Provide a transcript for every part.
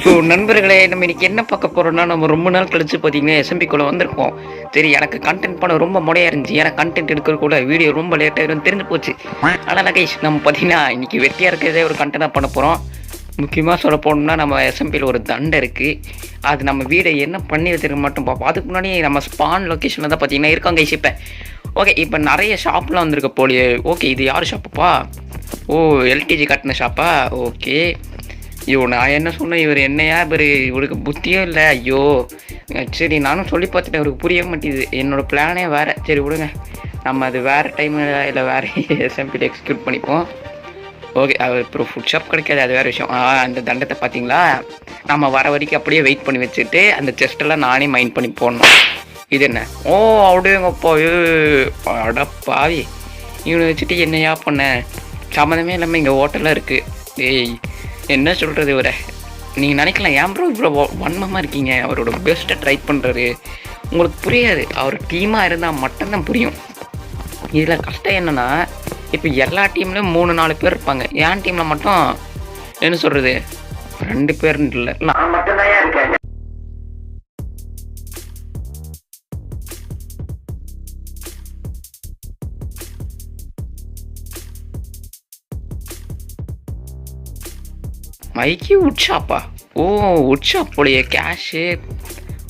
So நண்பர்களே, நம்ம இன்னைக்கு என்ன பார்க்க போறோம்னா, நம்ம ரொம்ப நாள் கழிச்சு பார்த்தீங்கன்னா எஸ்எம்பிக்குள்ள வந்திருக்கோம். சரி, எனக்கு கண்டென்ட் பண்ண ரொம்ப மொடையா இருந்துச்சு. ஏன்னா கண்டென்ட் எடுக்கிறதுக்குள்ள வீடியோ ரொம்ப லேட் ஆயிரும் தெரிஞ்சு போச்சு. ஆனால் கைஸ், நம்ம பார்த்தீங்கன்னா இன்னைக்கு வெட்டியாக இருக்கிறதே ஒரு கண்டென்ட்டாக பண்ண போகிறோம். முக்கியமாக சொல்ல போனோம்னா, நம்ம எஸ்எம்பியில் ஒரு தண்டை இருக்குது. அது நம்ம வீடை என்ன பண்ணி வச்சிருக்க மட்டும் பார்ப்போம். அதுக்கு முன்னாடி நம்ம ஸ்பான் லொக்கேஷனில் தான் பார்த்தீங்கன்னா இருக்கோம் கைஸ். ஓகே, இப்போ நிறைய ஷாப்லாம் வந்திருக்க போலியே. ஓகே, இது யார் ஷாப்புப்பா? ஓ, எல்டிஜி கட்டின ஷாப்பா? ஓகே. ஐயோ, நான் என்ன சொன்னேன், இவர் என்னையா இவருக்கு புத்தியும் இல்லை. ஐயோ சரி, நானும் சொல்லி பார்த்துட்டேன், இவருக்கு புரிய மாட்டேங்குது. என்னோடய பிளானே வேறு. சரி விடுங்க, நம்ம அது வேறு டைமில் இல்லை வேறு எஸ்எம்பியில் எக்ஸிக்யூட் பண்ணிப்போம். ஓகே, அவர் இப்போ ஃபுட் ஷாப் கிடைக்காது, அது வேறு விஷயம். அந்த தண்டத்தை பார்த்தீங்களா, நம்ம வர வரைக்கும் அப்படியே வெயிட் பண்ணி வச்சுட்டு அந்த செஸ்ட்டெல்லாம் நானே மைண்ட் பண்ணி போடணும். இது என்ன? ஓ, அப்படியேங்கப்பா. அடப்பாவி, இவனை வச்சுட்டு என்னையா பண்ணேன்? சம்மந்தமே இல்லாமல் இங்கே ஹோட்டலில் இருக்குது. ஏய், என்ன சொல்கிறது இவரை? நீங்கள் நினைக்கலாம், ஏன் ப்ரோ இவ்வளோ வன்மமாக இருக்கீங்க? அவரோட பெஸ்ட்டை ட்ரை பண்ணுறாரு. உங்களுக்கு புரியாது, அவர் டீமாக இருந்தால் மட்டும்தான் புரியும். இதில் கஷ்டம் என்னென்னா, இப்போ எல்லா டீம்லேயும் 3-4 பேர் இருப்பாங்க. என் டீமில் மட்டும் என்ன சொல்கிறது, 2 பேர்னு இல்லை, நான் மட்டும்தான் இருக்கேன். மைக்கி உட்ஷாப்பா? ஓ, உட்ஷாப் போலையே. கேஷு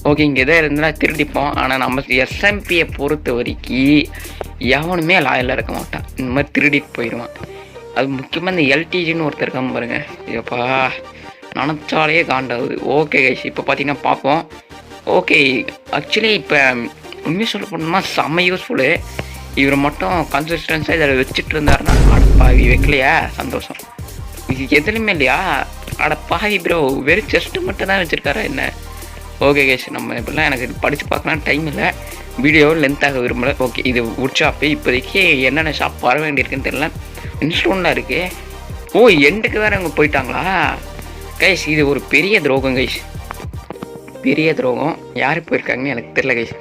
ஓகே, இங்கே எதாவது இருந்தால் திருடிப்போம். ஆனால் நம்ம எஸ்எம்பியை பொறுத்த வரைக்கும் எவனுமே லாயலில் இருக்க மாட்டான். இந்த மாதிரி திருடிட்டு போயிடுவான். அது முக்கியமாக இந்த எல்டிஜின்னு ஒருத்தர் இருக்காம பாருங்க. ஐயோப்பா, நினச்சாலே காண்டாகுது. ஓகே கைஸ், இப்போ பார்த்தீங்கன்னா பார்ப்போம். ஓகே, ஆக்சுவலி இப்போ உண்மையாக சொல்ல போனோம்னா செம்ம யூஸ்ஃபுல்லு. இவரை மட்டும் கன்சிஸ்டன்ஸாக இதில் வச்சுட்டு இருந்தாருன்னா, அடப்பாவி வைக்கலையா, சந்தோஷம். இது எதுலையுமே இல்லையா? அடப்பாவி ப்ரோ, வெறும் செஸ்ட்டு மட்டும் தான் வச்சுருக்காரா என்ன? ஓகே கேஷ், நம்ம இப்படிலாம் எனக்கு படித்து பார்க்கலாம் டைம் இல்லை, வீடியோ லென்த்தாக விரும்பலை. ஓகே, இது வுட் ஷாப்பு. இப்போதைக்கு என்னென்ன ஷாப் வர வேண்டியிருக்குன்னு தெரியல. இன்ஸ்டோன்லாம் இருக்குது. ஓ, எண்டுக்கு வேறு அவங்க போயிட்டாங்களா கைஸ்? இது ஒரு பெரிய துரோகம் கைஸ், பெரிய துரோகம். யார் போயிருக்காங்கன்னு எனக்கு தெரியல கைஸ்.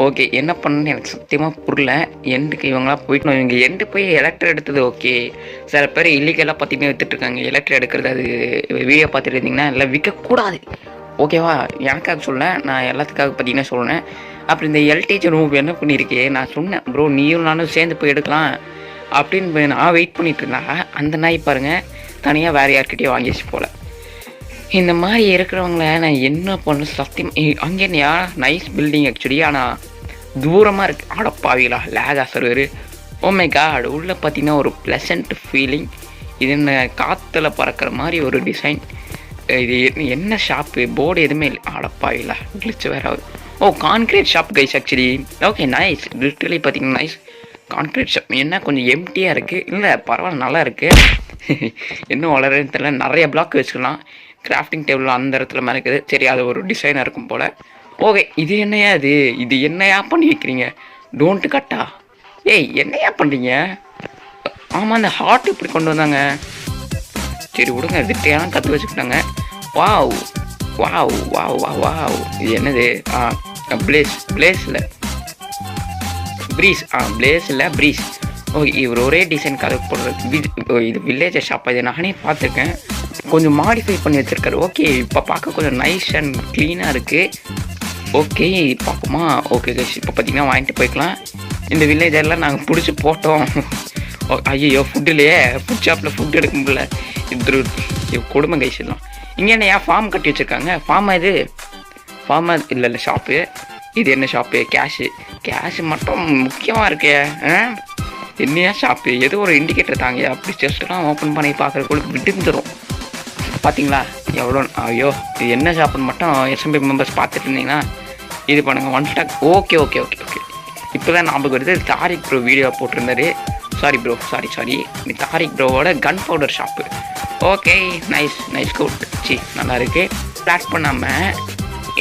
ஓகே, என்ன பண்ணணுன்னு எனக்கு சத்தியமாக புரியல. எண்டுக்கு இவங்களாம் போயிட்டோம். இவங்க எண்டு போய் எலக்ட்ரிக் எடுத்தது ஓகே. சில பேர் இல்லீகலாக பார்த்தீங்கன்னா விற்றுட்ருக்காங்க எலக்ட்ரிக் எடுக்கிறது. அது வீடியோ பார்த்துட்டு இருந்தீங்கன்னா எல்லாம் விற்கக்கூடாது, ஓகேவா? எனக்காக சொல்ல, நான் எல்லாத்துக்காக பார்த்தீங்கன்னா சொல்கிறேன். அப்புறம் இந்த எல்டிஜி ரூம் என்ன பண்ணியிருக்கேன், நான் சொன்னேன் ப்ரோ நீயும் நானும் சேர்ந்து போய் எடுக்கலாம் அப்படின்னு நான் வெயிட் பண்ணிட்டு இருந்தா, அந்த நாய் பாருங்கள் தனியாக வேறு யார்கிட்டயோ வாங்கிச்சு போல். இந்த மாதிரி இருக்கிறவங்கள நான் என்ன பண்ண சத்தியம். அங்கே என்னையா நைஸ் பில்டிங் ஆக்சுவலி, ஆனால் தூரமாக இருக்குது. ஆடப்பாவிகளா, லேகா சர்வர். ஓ மை காட், உள்ளே பார்த்தீங்கன்னா ஒரு ப்ளசண்ட் ஃபீலிங். இது என்ன காற்றுல பறக்கிற மாதிரி ஒரு டிசைன். இது என்ன ஷாப்பு? போர்டு எதுவுமே இல்லை. ஆடப்பாவிலா, கிளிச்சு வேறு ஆகுது. Oh, concrete shop guys actually. Okay nice, literally பார்த்தீங்கன்னா நைஸ் கான்க்ரீட் ஷாப். என்ன கொஞ்சம் எம்டியாக இருக்குது, இல்லை பரவாயில்ல நல்லா இருக்குது. இன்னும் வளரன்னு தெரியல. நிறைய பிளாக் வச்சுக்கலாம். கிராஃப்டிங் டேபிள் அந்த இடத்துல மாதிரி இருக்குது. சரி, அது ஒரு டிசைனாக இருக்கும் போல். ஓகே, இது என்னையா இது என்னையா பண்ணி வைக்கிறீங்க? டோன்ட்டு கட்டா. ஏய், என்னையா பண்ணுறீங்க? ஆமாம், அந்த ஹார்ட் இப்படி கொண்டு வந்தாங்க. சரி விடுங்க, திட்டையெல்லாம் கற்று வச்சுக்கிட்டாங்க. Wow wow wow wow wow. இது என்னது? பிளேஸில் ப்ரீஸ். பிளேஸ் இல்லை ப்ரீஸ். ஓகே, இவர் ஒரே டிசைன் கதை போடுறது. இது வில்லேஜ் ஷாப். இதை நானே பார்த்துருக்கேன். கொஞ்சம் மாடிஃபை பண்ணி வச்சுருக்காரு. ஓகே, இப்போ பார்க்க கொஞ்சம் நைஸ் அண்ட் க்ளீனாக இருக்குது. ஓகே, பார்ப்போமா? ஓகே கைஸ், இப்போ பார்த்தீங்கன்னா வாங்கிட்டு போய்க்கலாம். இந்த வில்லேஜெல்லாம் நாங்கள் பிடிச்சி போட்டோம். ஐயோ, ஃபுட்டுலையே ஃபுட் ஷாப்பில் ஃபுட் எடுக்க முடியல. இது கொடுமை கைஸ் எல்லாம். இங்கே என்ன ஏன் ஃபார்ம் கட்டி வச்சுருக்காங்க? ஃபார்மா இது? ஃபார்மா இல்லை ஷாப்பு. இது என்ன ஷாப்பு? கேஷு மட்டும் முக்கியமாக இருக்கே. என்னையா ஷாப்பு? ஏதோ ஒரு இண்டிகேட்டர் தாங்க. அப்படி செஸ்ட்லாம் ஓப்பன் பண்ணி பார்க்குறதுக்குள்ள விட்டுந்துடும். பார்த்தீங்களா எவ்வளோ? ஐயோ, இது என்ன ஷாப்புன்னு மட்டும் எஸ்எம்பி மெம்பர்ஸ் பார்த்துட்டு இருந்தீங்கன்னா இது பண்ணுங்கள். 1 stack. Okay okay okay okay, இப்போ தான் ஞாபகம் வருது. தாரிக் ப்ரோ வீடியோ போட்டிருந்தாரு. Sorry bro, sorry. தாரிக் ப்ரோவோட gun powder shop. Okay, nice good. நல்லா இருக்குது. பிளாக் பண்ணாமல்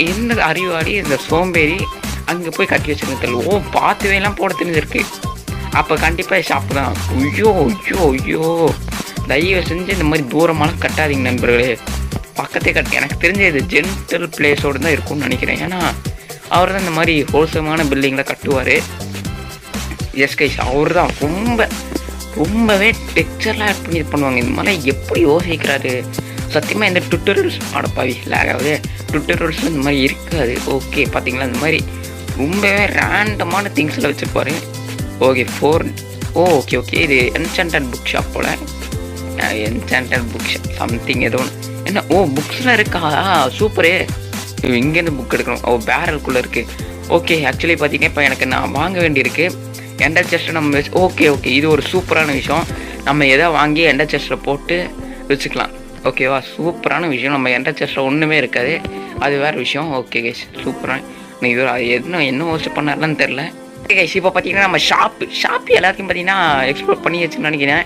என்ன அறிவாடி இந்த சோம்பேறி அங்கே போய் கட்டி வச்சுருங்க தெரியல. ஓ, பார்த்துவேலாம் போட தெரிஞ்சிருக்கு. அப்போ கண்டிப்பாக ஷாப்பு தான். ஐயோ, தயவு செஞ்சு இந்த மாதிரி தூரமாலாம் கட்டாதீங்க நண்பர்களே. பக்கத்தே எனக்கு தெரிஞ்ச இது ஜென்டல் பிளேஸோடு தான் இருக்கும்னு நினைக்கிறேன். ஏன்னா அவர் தான் இந்த மாதிரி ஹோல்சமான பில்டிங்கில் கட்டுவார். எஸ் கைஸ், அவர் தான் ரொம்பவே டெக்ஸ்சர்லாம் ஆட் பண்ணி இது பண்ணுவாங்க. இந்த மாதிரி எப்படி யோசிக்கிறாரு? சத்தியமாக இந்த டுட்டோரியல்ஸ் ஆடப்பாவி லேக் ஆகுது. டுட்டோரியல்ஸ் இந்த மாதிரி இருக்காது. ஓகே பார்த்தீங்களா, இந்த மாதிரி ரொம்பவே ரேண்டமான திங்ஸில் வச்சுருப்பாரு. ஓகே 4 ஓகே ஓகே இது என்சாண்டட் புக் ஷாப் போல். என்சாண்டட் புக் ஷாப் சம்திங் ஏதோ ஒன்று. என்ன புக்ஸ்லாம் இருக்கா? சூப்பரு. இங்கேருந்து புக் எடுக்கணும். பேரலுக்குள்ளே இருக்குது. ஓகே ஆக்சுவலி பார்த்தீங்கன்னா இப்போ எனக்கு நான் வாங்க வேண்டியிருக்கு. எண்டர் செஸ்ட்டை நம்ம வச்சு ஓகே இது ஒரு சூப்பரான விஷயம். நம்ம எதை வாங்கி எண்டர் செஸ்ட்டில் போட்டு வச்சுக்கலாம். ஓகேவா, சூப்பரான விஷயம். நம்ம எண்டர் செஸ்ட்டில் ஒன்றுமே இருக்காது, அது வேறு விஷயம். ஓகே கைஸ் சூப்பரான இது. அது என்ன ஹோஸ்ட் பண்ணாருன்னு தெரில. ஓகே கைஸ் இப்போ பார்த்தீங்கன்னா நம்ம ஷாப்பு எல்லாத்தையும் பார்த்தீங்கன்னா எக்ஸ்ப்ளோர் பண்ணியாச்சுன்னு நினைக்கிறேன்.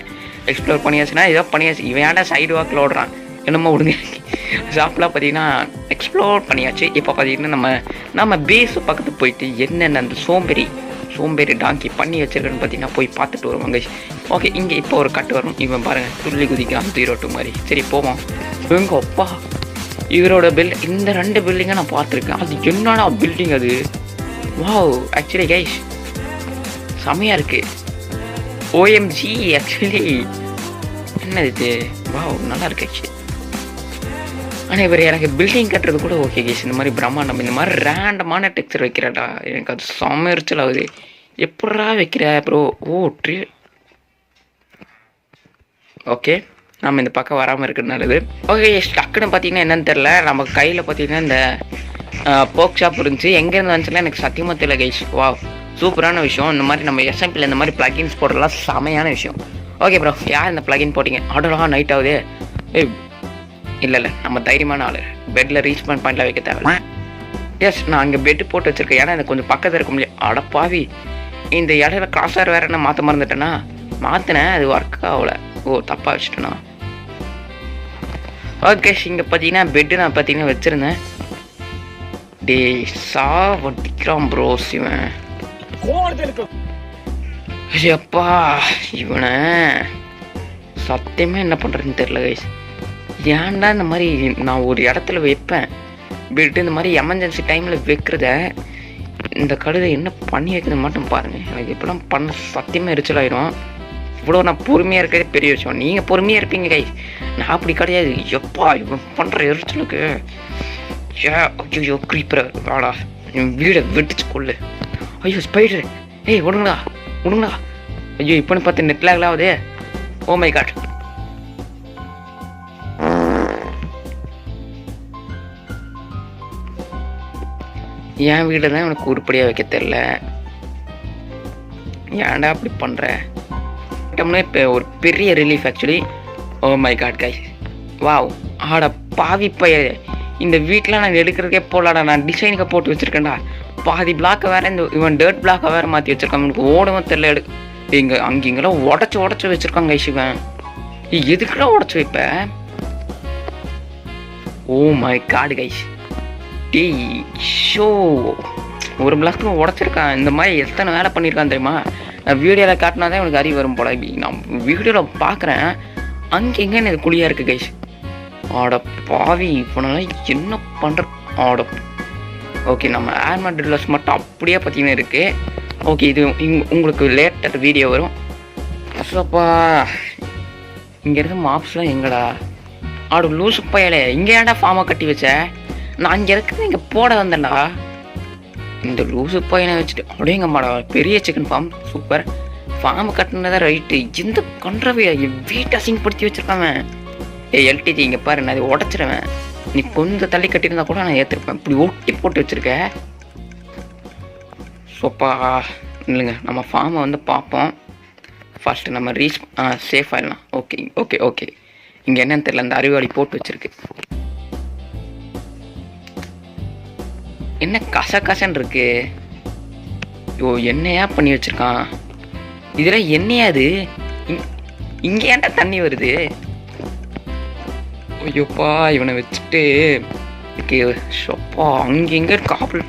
எக்ஸ்ப்ளோர் பண்ணியாச்சுன்னா ஏதோ பண்ணியாச்சு. இவன் ஏன்டா சைடு வாக்கில் ஓடுறான் என்னமோ விடுங்க. ஷாப்லாம் பார்த்தீங்கன்னா எக்ஸ்ப்ளோர் பண்ணியாச்சு. இப்போ பார்த்தீங்கன்னா நம்ம பேஸு பக்கத்துக்கு போயிட்டு என்னென்ன அந்த சோம்பேறி டாங்கி பண்ணி வச்சிருக்கேன்னு பார்த்தீங்கன்னா போய் பார்த்துட்டு வருவாங்க. ஓகே இங்கே இப்போ ஒரு கட்டு வரும். இவன் பாருங்கள் துள்ளி குதிக்கிறான் 0-2 மாதிரி. சரி போவோம். இவங்க அப்பா இவரோட இந்த 2 பில்டிங்கை நான் பார்த்துருக்கேன். அது என்னடா பில்டிங் அது? வாவ் ஆக்சுவலி கைஸ் செமையாக இருக்குது. ஓஎம்ஜி ஆக்சுவலி என்னது இது? வாவ் நல்லா இருக்கு ஆக்சுவலி. ஆனால் இவர் எனக்கு பில்டிங் கட்டுறது கூட ஓகே கேஸ். இந்த மாதிரி பிரம்மாண்டம் இந்த மாதிரி ரேண்டமான டெக்ஸ்சர் வைக்கிறாடா, எனக்கு அது சமைச்சல் ஆகுது. எப்படா வைக்கிற ப்ரோ? ட்ரீ. ஓகே நம்ம இந்த பக்கம் வராமல் இருக்கிறது நல்லது. ஓகே டக்குன்னு பார்த்தீங்கன்னா என்னன்னு தெரில. நம்ம கையில் பார்த்தீங்கன்னா இந்த போக் ஷாப் இருந்துச்சு. எங்கேருந்து வந்துச்சுன்னா எனக்கு சத்தியமாக தெரியல கைஸ். சூப்பரான விஷயம். இந்த மாதிரி நம்ம எஸ்எம்பியில் இந்த மாதிரி ப்ளகின்ஸ் போடுறதுலாம் செமையான விஷயம். ஓகே ப்ரோ யார் இந்த ப்ளகின் போட்டிங்க? ஆர்டராக நைட் ஆகுது. இல்லை நம்ம தைரியமான ஆள். பெட்டில் ரீச் பாயிண்டில் வைக்க தேவை. எஸ் நான் அங்கே பெட்டு போட்டு வச்சுருக்கேன். ஏன்னா எனக்கு கொஞ்சம் பக்கத்தில் இருக்க முடியாது. அடப்பாவி இந்த இடையில கிராஸர் வேறு என்ன மாற்ற மறந்துட்டேன்னா மாற்றினேன், அது ஒர்க் ஆகலை. தப்பாக வச்சுட்டேண்ணா. ஓகே இங்கே பார்த்தீங்கன்னா பெட்டு நான் பார்த்தீங்கன்னா வச்சுருந்தேன். டே வட்டிக்கிறான் ப்ரோஸ் இவன். அப்பா இவனை சத்தியமே என்ன பண்ணுறதுன்னு தெரில கைஸ். ஏன்டா இந்த மாதிரி நான் ஒரு இடத்துல வைப்பேன் பெட்டு, இந்த மாதிரி எமர்ஜென்சி டைமில் வைக்கிறத இந்த கழுதை என்ன பண்ணி வைக்கிறது மட்டும் பாருங்கள். எனக்கு இப்போலாம் பண்ண சத்தியமாக எரிச்சலாயிடும். இவ்வளோ நான் பொறுமையாக இருக்கிறதே பெரிய விஷயம். நீங்கள் பொறுமையாக இருப்பீங்க கைஸ், நான் அப்படி கிடையாது. எப்பா இவன் பண்ணுற எரிச்சலுக்கு ஐயோ க்ரீப்பர் வாடா வீடை வெட்டிச்சு கொள்ளு. ஐயோ ஸ்பைடர் விடுங்களா. ஐயோ இப்போன்னு பார்த்து நெட் லாக் ஆகுது. ஓ மை காட். என் வீடு தான் உனக்கு உருப்படியாக வைக்க தெரில. ஏன்டா அப்படி பண்ணுற? இப்போ ஒரு பெரிய relief actually. Oh my God guys. Wow ஆட பாவி பைய. இந்த வீட்டில் நான் எடுக்கிறதுக்கே போகலாடா. நான் டிசைனுக்கு போட்டு வச்சுருக்கேன்டா. பாதி பிளாக்கை வேறு இவன் டர்ட் பிளாக்கை வேறு மாற்றி வச்சுருக்கான். எனக்கு ஓடவும் தெரில. அங்கெங்கெல்லாம் உடச்சி வச்சுருக்காங்க கைஸ். இவன் எதுக்குலாம் உடச்சி வைப்பேன்? Oh my God guys. So ஒரு பிளாக்கு உடச்சிருக்கான். இந்த மாதிரி எத்தனை வேலை பண்ணியிருக்கான் தெரியுமா? நான் வீடியோவில் காட்டினா தான் எனக்கு அறிவு வரும் போல. நான் வீடியோவில் பார்க்குறேன் அங்கெங்கே எனக்கு குழியாக இருக்குது கைஸ். ஆட பாவி இப்போனால என்ன பண்ணுற ஆட. ஓகே நம்ம ஏர்மேட் ட்ரில்லர்ஸ் மட்டும் அப்படியே பார்த்தீங்கன்னா இருக்குது. ஓகே இது உங்களுக்கு லேட்டர் வீடியோ வரும். அப்பா இங்கேருந்து மாப்ஸ்லாம் எங்கடா? ஆடு லூசு பையலே, இங்கே ஏன்டா ஃபார்மை கட்டி வச்ச? நான் இங்கே இருக்கிறது இங்கே போட வந்தேன்டா. இந்த லூசு பையனை வச்சுட்டு அப்படியே எங்கள் மாடா பெரிய சிக்கன் ஃபார்ம் சூப்பர். ஃபார்ம் கட்டினதான் ரைட்டு. இந்த கன்றவை வீட்டை அசிங்கப்படுத்தி வச்சுருக்காங்க. எல்டிஜி இங்கே பாரு, நான் அதை உடச்சிருவேன். நீ கொஞ்சம் தள்ளி கட்டியிருந்தா கூட நான் ஏற்றிருப்பேன். இப்படி ஒட்டி போட்டு வச்சுருக்கேன். சோப்பா இல்லைங்க, நம்ம ஃபார்மை வந்து பார்ப்போம். ஃபஸ்ட்டு நம்ம சேஃப் ஆகிடலாம். ஓகே இங்கே என்னன்னு தெரியல, அந்த அறிவாளி போட்டு வச்சுருக்கு. என்ன கசன்னு இருக்கு? என்னையா பண்ணி வச்சுருக்கான்? இதெல்லாம் என்னையா அது? இங்கே ஏன்டா தண்ணி வருது? ஐயோப்பா இவனை வச்சுட்டு ஷோப்பா அங்கெங்கே காப்பிள்.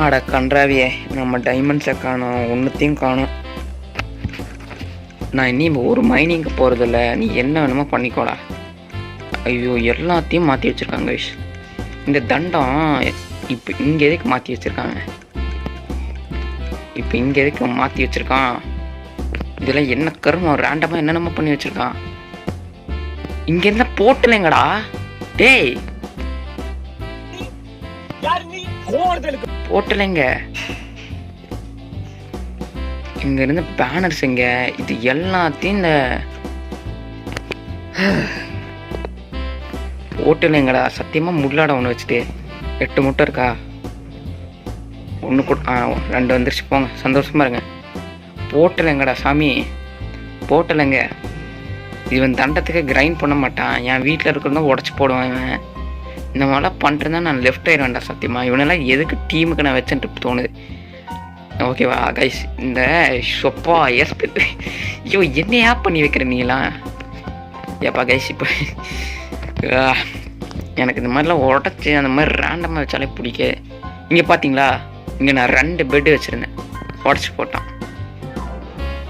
ஆட கன்றாவியே, நம்ம டைமண்ட்ஸை காணோம், ஒன்றுத்தையும் காணோம். நான் இன்னும் ஒரு மைனிங்கு போகிறதில்ல. நீ என்ன வேணுமோ பண்ணிக்கோடா. ஐயோ எல்லாத்தையும் மாற்றி வச்சுருக்காங்க விஷ். இந்த தண்டம் இப்போ இங்கே எதுக்கு மாற்றி வச்சுருக்காங்க? இதெல்லாம் என்ன கருமம்? ரேண்டமாக என்னென்னமோ பண்ணி வச்சுருக்கான். இங்க இருந்தா போட்டலைங்கடா. டேய் போட்டலைங்க. இங்க இருந்து பேனர்ஸ் இங்க இது எல்லாத்தையும் இந்த போட்டலைங்கடா. சத்தியமா முள்ளாட ஒன்று வச்சுட்டு 8 முட்டை இருக்கா? ஒன்று கூட 2 வந்துருச்சு. போங்க சந்தோஷமா இருங்க. போட்டலைங்கடா சாமி, போட்டலைங்க. இவன் தண்டத்துக்கு கிரைண்ட் பண்ண மாட்டான். என் வீட்டில் இருக்கிறதும் உடச்சி போடுவான் இவன். இந்த மாதிரிலாம் பண்ணுறதா நான் லெஃப்ட் ஆயிடுவேன்டா சத்தியமா. இவனெல்லாம் எதுக்கு டீமுக்கு நான் வச்சுட்டு தோணுது. ஓகேவா கைஸ்? இந்த சொப்பா ஐயோ என்னையா பண்ணி வைக்கிற நீலாம் ஏப்பா கைஸ். இப்போ எனக்கு இந்த மாதிரிலாம் உடச்சி அந்த மாதிரி ரேண்டமாக வச்சாலே பிடிக்க. இங்கே பார்த்தீங்களா, இங்கே நான் 2 பெட்டு வச்சுருந்தேன், உடச்சி போட்டான்.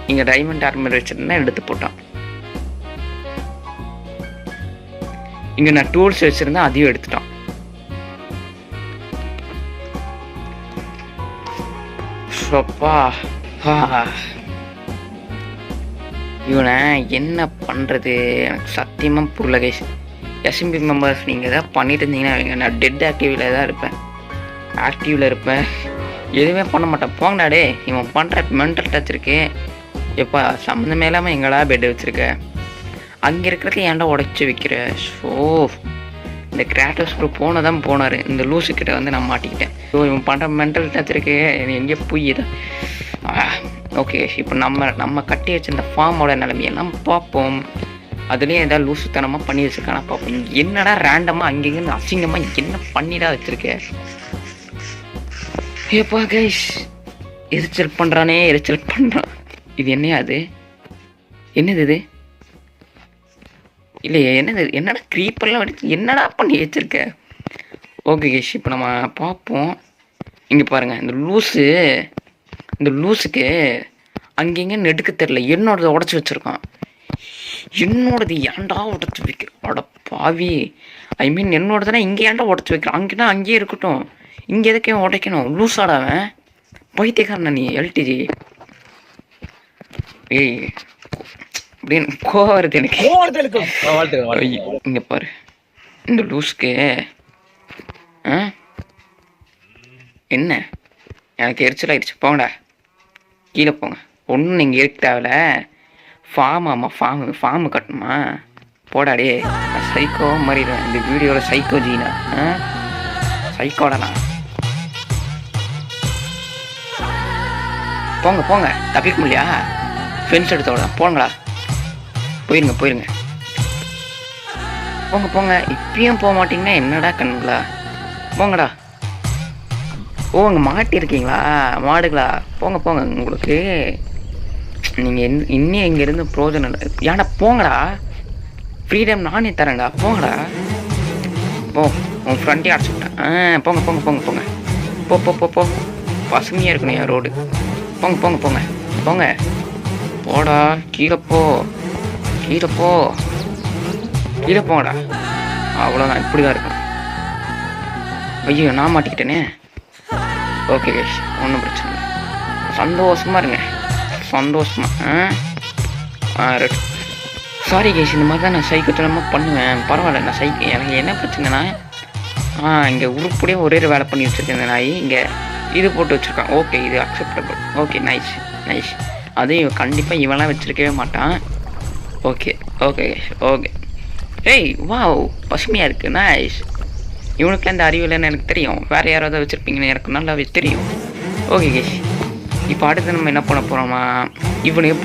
இங்கே டைமண்ட் ஆர்மர் வச்சுருந்தேன், எடுத்து போட்டான். இங்கே நான் டூல்ஸ் வச்சுருந்தேன், அதையும் எடுத்துட்டான். சொப்பா இவனை என்ன பண்ணுறது எனக்கு சத்தியமாக புரியல கைஸ். எஸ்எம்பி மெம்பர்ஸ் நீங்கள் எதாவது பண்ணிட்டு இருந்தீங்கன்னா நான் டெட் ஆக்டிவில் தான் இருப்பேன், ஆக்டிவில் இருப்பேன், எதுவுமே பண்ண மாட்டேன். போங்கடா டே. இவன் பண்ணுற மென்டல் டச் இருக்கு. எப்போ சம்மந்தமே இல்லாமல் எங்களா பெட்டு வச்சுருக்க? அங்கே இருக்கிறதுக்கு ஏன்டா உடச்சி வைக்கிற? ஸோ இந்த கிராட்டோஸ் குரூப் போனதான் போனார். இந்த லூஸுக்கிட்ட வந்து நான் மாட்டிக்கிட்டேன். ஸோ இவன் பண்ணுற மென்டல் டச் இருக்கு. எங்கேயோ புரியுது. ஓகே, இப்போ நம்ம கட்டி வச்ச இந்த ஃபார்மோட நிலைமையெல்லாம் பார்ப்போம். அதுலேயும் ஏதாவது லூசுத்தனமாக பண்ணி வச்சுருக்கானா பார்ப்போம். என்னடா ரேண்டமாக அங்கேருந்து அசிங்கமாக என்ன பண்ணிடா வச்சுருக்கேன்? ஏப்பா கைஸ், எரிச்சல் பண்ணுறானே, எரிச்சல் பண்ணுறான். இது என்னையா அது? என்னது இது? இல்லையே என்னது? என்னடா க்ரீப்பெல்லாம் வச்சு என்னடா பண்ணி வச்சுருக்க? ஓகே கைஸ், இப்போ நம்ம பார்ப்போம். இங்கே பாருங்கள், இந்த லூஸுக்கு அங்கேங்க நெடுக்க தெரில. என்னோடதை உடச்சி வச்சுருக்கான். என்னோடது ஏன்டா உடச்சி வைக்கிற? அட பாவி, ஐ மீன் என்னோடதுனா இங்கே ஏன்டா உடச்சி வைக்கிறான்? அங்கேனா அங்கேயே இருக்கட்டும், இங்கே எதுக்கே உடைக்கணும்? லூஸாடாவன் பைத்தியக்காரன் நீ எல்டிஜி. ஏய் அப்படின்னு கோவம் வருது எனக்கு. இங்கே பாரு, இந்த லூஸ்க்கு என்ன எனக்கு எரிச்சல் ஆயிடுச்சு. போங்கடா கீழே போங்க. ஒன்றும் நீங்கள் இருக்க தேவையில்ல. ஃபார்மு கட்டணுமா? போடாடே, சைக்கோ மாதிரி இந்த வீடியோவில் சைக்கோ ஜீனா சைக்கோடா. போங்க தப்பிக்க முடியா? ஃபென்ஸ் எடுத்தோட போங்கடா. போயிருங்க போங்க. இப்பயும் போக மாட்டீங்கன்னா என்னடா கண்ணுங்களா? போங்கடா. ஓ, அங்கே மாட்டிருக்கீங்களா மாடுகளா? போங்க. உங்களுக்கு நீங்கள் இன்னும் இங்கேருந்து ப்ரோஜனம் இல்லை. ஏன்டா போங்கடா, ஃப்ரீடம் நானே தரேன்டா. போங்கடா. உன் ஃப்ரெண்டையும் அடைச்சி விட்டேன். போங்க. போ. பசுமையாக இருக்கணும் என் ரோடு. போங்க. போடா, கீழே போங்கடா. அவ்வளோதான், இப்படி தான் இருக்கும். ஐயோ, நான் மாட்டிக்கிட்டேனே. ஓகே கைஸ், ஒன்றும் பிரச்சனை இல்லை. சந்தோஷமாக இருங்க. சாரி கைஸ், இந்த மாதிரி தான் நான் சைக்கோத்தனமாக பண்ணுவேன். பரவாயில்ல, நான் எனக்கு என்ன பிரச்சனைனா, இங்கே உருப்படியே ஒரே வேலை பண்ணி வச்சுருக்கேன் இந்த நாய். இங்கே இது போட்டு வச்சுருக்கான். ஓகே, இது அக்செப்டபிள். Okay, nice. அதையும் கண்டிப்பாக இவெல்லாம் வச்சுருக்கவே மாட்டான். ஓகே. ஏய் வாவ், பசுமையாக இருக்குது. நைஸ். இவனுக்கு அந்த அறிவு இல்லைன்னு எனக்கு தெரியும். வேறு யாராவது வச்சுருப்பீங்கன்னு எனக்கு நல்லாவே தெரியும். ஓகே கேஷ், இப்போ அடுத்து நம்ம என்ன பண்ண போகிறோமா? இவனையும்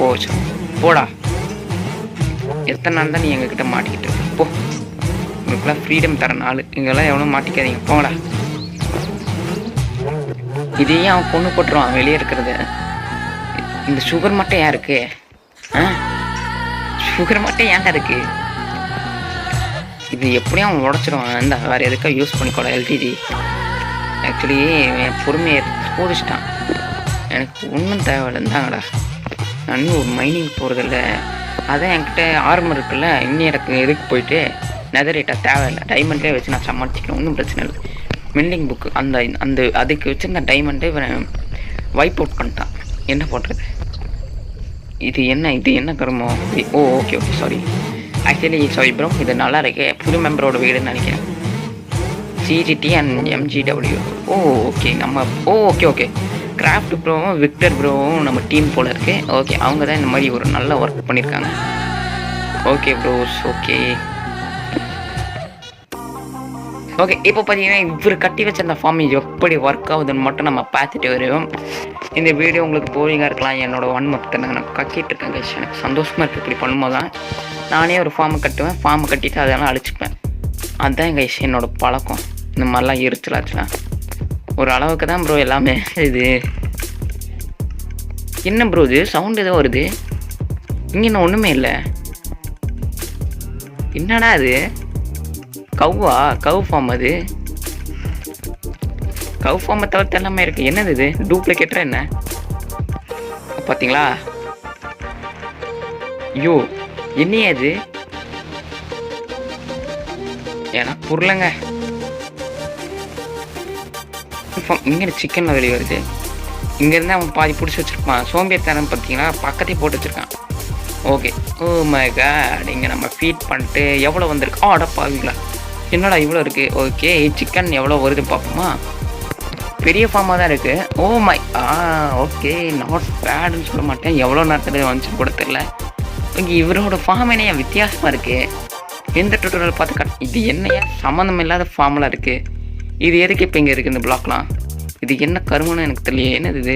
போடா. எத்தனை நாள் தான் நீ எங்ககிட்ட மாட்டிக்கிட்டு இருக்க? போ, உங்களுக்குலாம் ஃப்ரீடம் தர நாள். இங்கெல்லாம் எவ்வளோ மாட்டிக்காதீங்க, போங்கடா. இதையும் அவன் பொண்ணு போட்டுருவான் வெளியே இருக்கிறது. இந்த சுகர் மட்டும் ஏன் இருக்கு? சுகர் மட்டும் ஏன்டா இருக்கு? இது எப்படியும் அவன் உடச்சிடுவான். இந்த வேறு எதுக்காக யூஸ் பண்ணிக்கூட எல்டிஜி. ஆக்சுவலி என் பொறுமையை போதிச்சிட்டான். எனக்கு ஒன்றும் தேவையில்லைந்தாங்கடா. நான் இன்னும் ஒரு மைனிங் போகிறதில்ல. அதான் என்கிட்ட ஆர்மர் இருக்குல்ல, இன்னும் எனக்கு எதுக்கு போயிட்டு நெதரேட்டாக தேவையில்லை. டைமண்ட்லேயே வச்சு நான் சமாளிச்சிக்கிறேன், ஒன்றும் பிரச்சனை இல்லை. மில்லிங் புக்கு அந்த அதுக்கு வச்சுருந்த டைமண்டே இவன் வைப் அவுட் பண்ணிட்டான். என்ன பண்ணுறது? இது என்ன கருமோ? Okay sorry. Actually sorry bro, இது நல்லா இருக்கு. புது மெம்பரோட வீடுன்னு நினைக்கிறேன். CGT and MGW. Oh okay, நம்ம ஓகே கிராஃப்ட் ப்ரோவும் விக்டர் ப்ரோவும் நம்ம டீம் போல் இருக்கு. ஓகே, அவங்க தான் இந்த மாதிரி ஒரு நல்ல ஒர்க் பண்ணியிருக்காங்க. ஓகே ப்ரோஸ், ஓகே இப்போ பார்த்தீங்கன்னா இவர் கட்டி வச்சிருந்த ஃபார்ம் எப்படி ஒர்க் ஆகுதுன்னு மட்டும் நம்ம பார்த்துட்டு வருவோம். இந்த வீடியோ உங்களுக்கு போரிங்காக இருக்கலாம். என்னோட மொத்தத்தை நான் கட்டிட்டு இருக்கேன் கைஸ். எனக்கு சந்தோஷமாக இருக்குது. இப்படி பண்ணும்போது தான் நானே ஒரு ஃபார்மை கட்டுவேன். ஃபார்மை கட்டிட்டு அதெல்லாம் அழிச்சிப்பேன். அதுதான் கைஸ் என்னோட பழக்கம். இந்த மாதிரிலாம் எரிச்சலாச்சுலாம் ஒரு அளவுக்கு தான் ப்ரோ எல்லாமே. இது என்ன ப்ரோ, இது சவுண்ட் ஏதோ வருது இங்கே. இன்னும் ஒன்றுமே இல்லை. என்னடா அது, கவு ஃபார்ம்? அது கவு ஃபார்மை தவிர்த்து எல்லாமே இருக்குது. என்னது இது, டூப்ளிகேட்டரா என்ன? பார்த்தீங்களா? ஐயோ என்னையே அது, எனக்கு புரியலங்க. இங்கே சிக்கனில் வெளியே வருது. இங்கேருந்து அவன் பாதி பிடிச்சி வச்சுருப்பான். சோம்பேறித்தனம் பார்த்தீங்களா, பக்கத்தையே போட்டு வச்சுருக்கான். Okay, oh my God. இங்கே நம்ம ஃபீட் பண்ணிட்டு எவ்வளோ வந்திருக்கு? அடப்பாவீங்களா, என்னடா இவ்வளோ இருக்குது. ஓகே, சிக்கன் எவ்வளோ வருது பார்ப்போமா. பெரிய ஃபார்மாக தான் இருக்குது. ஓ மை ஓகே, நாட் பேடுன்னு சொல்ல மாட்டேன். எவ்வளோ நேரத்தில் வந்துச்சுன்னு கூட தெரில. இங்கே இவரோட ஃபார்ம் என்னையா வித்தியாசமாக இருக்குது. எந்த டுட்டோரியல் பார்த்து இது என்னையா சம்மந்தம் இல்லாத ஃபார்மெலாம் இருக்குது. இது எதுக்கு இப்போ இங்கே இருக்குது இந்த பிளாக்லாம்? இது என்ன கருமன்னு எனக்கு தெரியல. என்னது இது?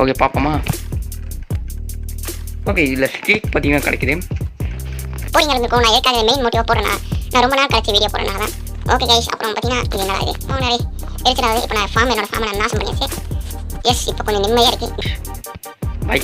ஓகே பார்ப்போமா. ஓகே, இதில் ஸ்ட்ரீக் பார்த்தீங்கன்னா கிடைக்குது. போரிங்க இருந்துக்கும். நான் ஏற்கனவே மெயின் மோட்டிவாக போடுறேன். நான் ரொம்ப நாள் கழிச்சு வீடியோ போடுறேன் தான். ஓகே கைஸ், அப்புறம் பார்த்தீங்கன்னா இது என்னடா இது நிறைய எரிச்சலாவது. இப்போ நான் என்னோட ஃபார்மை நான் நாசம் பண்ணியாச்சு. எஸ், இப்போ கொஞ்சம் நிம்மதியாக இருக்குது. பை.